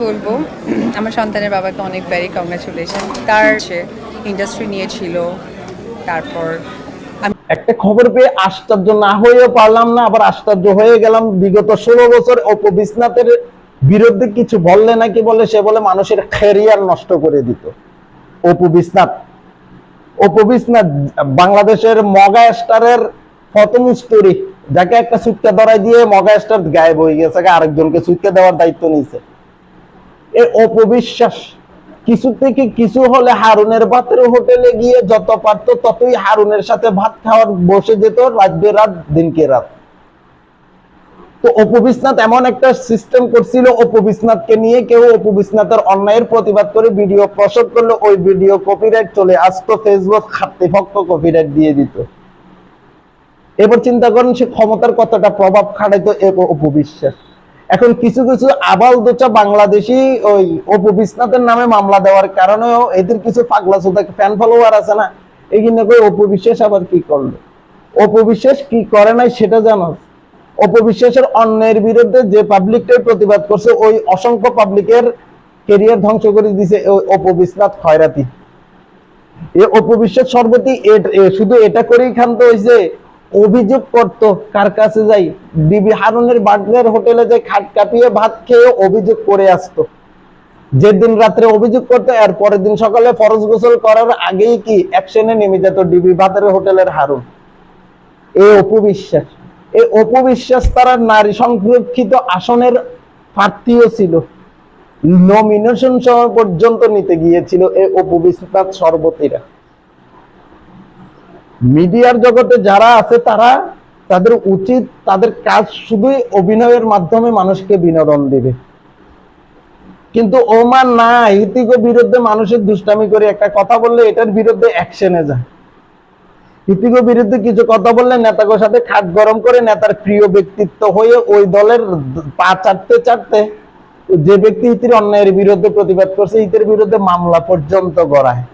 বলবো আমার সন্তানের বাবাকে অনেক ভেরি কংগ্রাচুলেশন। তার ইন্ডাস্ট্রি নিয়েছিল, তারপর একটা খবর পেয়ে আশ্চর্য না হয়েও পারলাম না, আবার আশ্চর্য হয়ে গেলাম। বিগত 16 বছর অপু বিশ্বনাথের বিরুদ্ধে কিছু বললে নাকি বলে সে বলে মানুষের ক্যারিয়ার নষ্ট করে দিত। অপু বিশ্বনাথ বাংলাদেশের মগা স্টারের প্রথম স্টোরি, যাকে একটা সুটকা ধরাই দিয়ে মগা স্টার গায়েব হয়ে গেছে, আরেকজনকে সুটকা দেওয়ার দায়িত্ব নিয়েছে। এই অপবিশ্বাস কিছু থেকে কিছু হলে হারুনের ভাতের হোটেলে গিয়ে যত পারত ততই হারুনের সাথে ভাত খাওয়ার বসে যেত, রাত বেরাত দিনকে রাত। তো অপু বিশ্বনাথ এমন একটা সিস্টেম করছিল, অপু বিশ্বনাথকে নিয়ে কেউ অপু বিশ্বনাথের অন্যায়ের প্রতিবাদ করে ভিডিও প্রসব করলে ওই ভিডিও কপিরাইট চলে আসতো, ফেসবুক কর্তৃপক্ষ কপিরাইট দিয়ে দিত। এবার চিন্তা করেন সে ক্ষমতার কতটা প্রভাব খাটাইতো অপু বিশ্বাস। এখন কিছু কিছু আবাল দোচা বাংলাদেশি ওই অপু বিশ্বনাথের নামে মামলা দেওয়ার কারণেও এদের কিছু পাগলা চোদা ফ্যান ফলোয়ার আছে না, এই জন্য অপু বিশ্বাস আবার কি করলো। অপু বিশ্বাস কি করে নাই সেটা জানো? অপু বিশ্বাসের অন্যের বিরুদ্ধে যে পাবলিকটাই প্রতিবাদ করছে ওই অসংখ্য পাবলিকের কেরিয়ার ধ্বংস করে দিছে ওই অপু বিশ্বনাথ খয়রাতি। এ অপু বিশ্বাস সর্বতি শুধু এটা করেই ক্ষান্ত হয়েছে, অভিযোগ করতো কার কাছে যাই, বিবি হারুনের বার্থডের হোটেলে যাই খাট কাঁপিয়ে ভাত খেয়ে অভিযোগ করে আসতো। যেদিন রাত্রে অভিযোগ করতো এর পরের দিন সকালে ফরজ গোসল করার আগেই কি অ্যাকশনে নেমে যেত ডিবি ভাতের হোটেলের হারুন। এই অপু বিশ্বাস, এই অপু বিশ্বাস তারা নারী সংরক্ষিত আসনের প্রার্থীও ছিল, নমিনেশন সহ পর্যন্ত নিতে গিয়েছিল এই অপু বিশ্বাস সর্বতীরা। মিডিয়ার জগতে যারা আছে তারা তাদের উচিত তাদের কাজ শুধুই অভিনয়ের মাধ্যমে মানুষকে বিনোদন দেবে, কিন্তু ওমান না হিতিকো বিরুদ্ধে মানুষের দুষ্টামি করে একটা কথা বললে এটার বিরুদ্ধে অ্যাকশনে যায়। হিতিকো বিরুদ্ধে কিছু কথা বললে নেতাদের সাথে খাট গরম করে নেতার প্রিয় ব্যক্তিত্ব হয়ে ওই দলের পা চাটতে চাটতে যে ব্যক্তি ইতির অন্যায়ের বিরুদ্ধে প্রতিবাদ করছে ইতির বিরুদ্ধে মামলা পর্যন্ত গড়ায়।